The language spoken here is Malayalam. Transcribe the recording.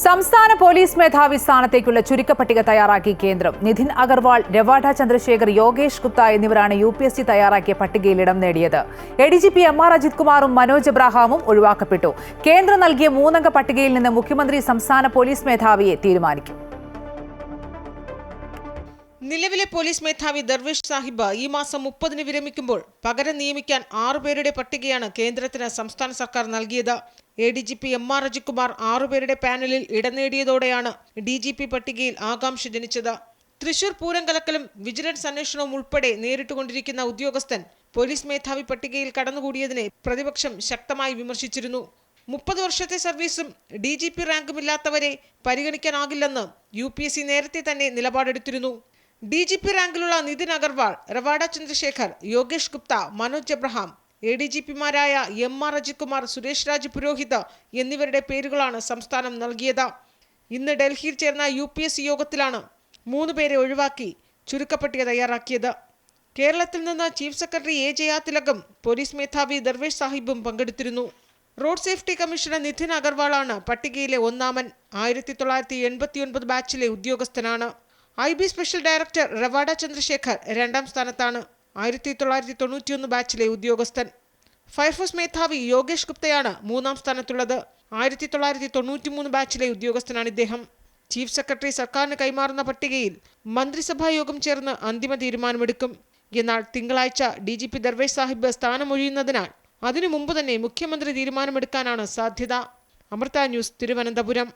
സംസ്ഥാന പോലീസ് മേധാവി സ്ഥാനത്തേക്കുള്ള ചുരുക്കപ്പട്ടിക തയ്യാറാക്കി കേന്ദ്രം. നിതിൻ അഗർവാൾ, രവാഡ ചന്ദ്രശേഖർ, യോഗേഷ് ഗുപ്ത എന്നിവരാണ് UPSC തയ്യാറാക്കിയ പട്ടികയിൽ ഇടം നേടിയത്. ADGP MR അജിത് കുമാറും മനോജ് എബ്രഹാമും ഒഴിവാക്കപ്പെട്ടു. കേന്ദ്രം നൽകിയ 3 അംഗ പട്ടികയിൽ നിന്ന് മുഖ്യമന്ത്രി സംസ്ഥാന പോലീസ് മേധാവിയെ തീരുമാനിക്കും. നിലവിലെ പോലീസ് മേധാവി ദർവേഷ് സാഹിബ് ഈ മാസം 30-ന് വിരമിക്കുമ്പോൾ പകരം നിയമിക്കാൻ 6 പേരുടെ പട്ടികയാണ് കേന്ദ്രത്തിന് സംസ്ഥാന സർക്കാർ നൽകിയത്. ADGP MR അജിത് കുമാർ 6 പേരുടെ പാനലിൽ ഇടം നേടിയതോടെയാണ് DGP പട്ടികയിൽ ആകാംക്ഷ ജനിച്ചത്. തൃശൂർ പൂരം കലക്കലും വിജിലൻസ് അന്വേഷണവും ഉൾപ്പെടെ നേരിട്ടുകൊണ്ടിരിക്കുന്ന ഉദ്യോഗസ്ഥൻ പോലീസ് മേധാവി പട്ടികയിൽ കടന്നുകൂടിയതിനെ പ്രതിപക്ഷം ശക്തമായി വിമർശിച്ചിരുന്നു. 30 വർഷത്തെ സർവീസും DGP റാങ്കുമില്ലാത്തവരെ പരിഗണിക്കാനാകില്ലെന്ന് UPSC നേരത്തെ തന്നെ നിലപാടെടുത്തിരുന്നു. DGP റാങ്കിലുള്ള നിതിൻ അഗർവാൾ, രവാഡ ചന്ദ്രശേഖർ, യോഗേഷ് ഗുപ്ത, മനോജ് എബ്രഹാം, ADGP-മാരായ MR അജിത് കുമാർ, സുരേഷ് രാജ് പുരോഹിത് എന്നിവരുടെ പേരുകളാണ് സംസ്ഥാനം നൽകിയത്. ഇന്ന് ഡൽഹിയിൽ ചേർന്ന UPSC യോഗത്തിലാണ് 3 പേരെ ഒഴിവാക്കി ചുരുക്കപ്പട്ടിക തയ്യാറാക്കിയത്. കേരളത്തിൽ നിന്ന് ചീഫ് സെക്രട്ടറി A ജയാതിലകും പോലീസ് മേധാവി ദർവേഷ് സാഹിബും പങ്കെടുത്തിരുന്നു. റോഡ് സേഫ്റ്റി കമ്മീഷണർ നിതിൻ അഗർവാളാണ് പട്ടികയിലെ ഒന്നാമൻ. 1989 ബാച്ചിലെ ഉദ്യോഗസ്ഥനാണ്. IB special director Ravada Chandrasekhar 2ാം സ്ഥാനത്താണ്. 1991 ബാച്ചിലെ ഉദ്യോഗസ്ഥൻ. ഫയർഫോഴ്സ് മേധാവി യോഗേഷ് ഗുപ്തയാണ് 3ാം സ്ഥാനത്തുള്ളത്. 1993 ബാച്ചിലെ ഉദ്യോഗസ്ഥനാണ് ഇദ്ദേഹം. ചീഫ് സെക്രട്ടറി സർക്കാരിന് കൈമാറുന്ന പട്ടികയിൽ മന്ത്രിസഭാ യോഗം ചേർന്ന് അന്തിമ തീരുമാനമെടുക്കും. എന്നാൽ തിങ്കളാഴ്ച DGP ദർവേഷ് സാഹിബ് സ്ഥാനമൊഴിയുന്നതിനാൽ അതിനു മുമ്പ് തന്നെ മുഖ്യമന്ത്രി തീരുമാനമെടുക്കാനാണ് സാധ്യത. അമൃത ന്യൂസ്, തിരുവനന്തപുരം.